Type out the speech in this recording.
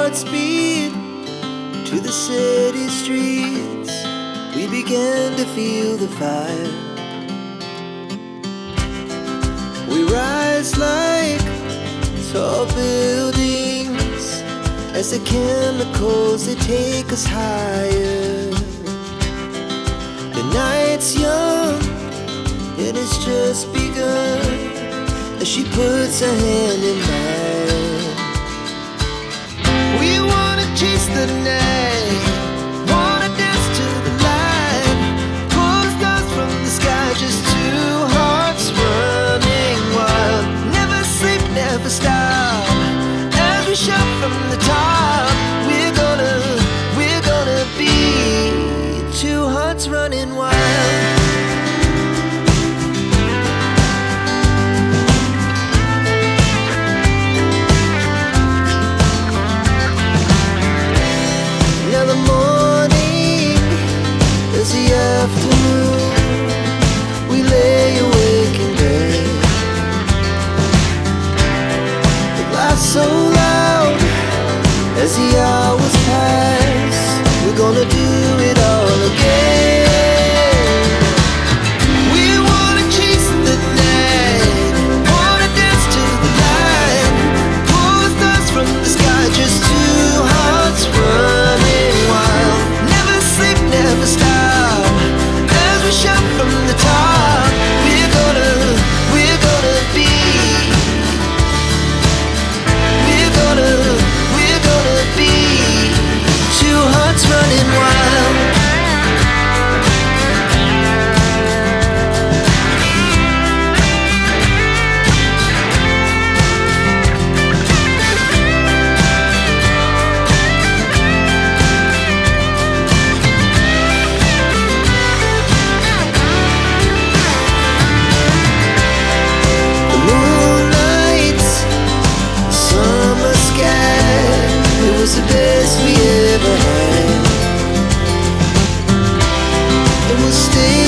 hearts beat to the city streets. We began to feel the fire. We rise like tall buildings as the chemicals, they take us higher. The night's young and it's just begun as she puts her hand in mine. We wanna chase the night, wanna dance to the light, pull the stars from the sky, just two hearts running wild. Never sleep, never stop, as we shout from the top. We're gonna be two hearts running wild. Now the morning is the afternoon. We lay awake in bed. The laughs so loud as the hours pass. We're gonna do it all again. We wanna chase the night, wanna dance to the light, pull the stars from the sky, just two hearts running wild. Never sleep, never stop, as we shout from the top. We're gonna be, we're gonna be two hearts running wild. The moonlight, summer sky, it was the best we ever had. And we'll stay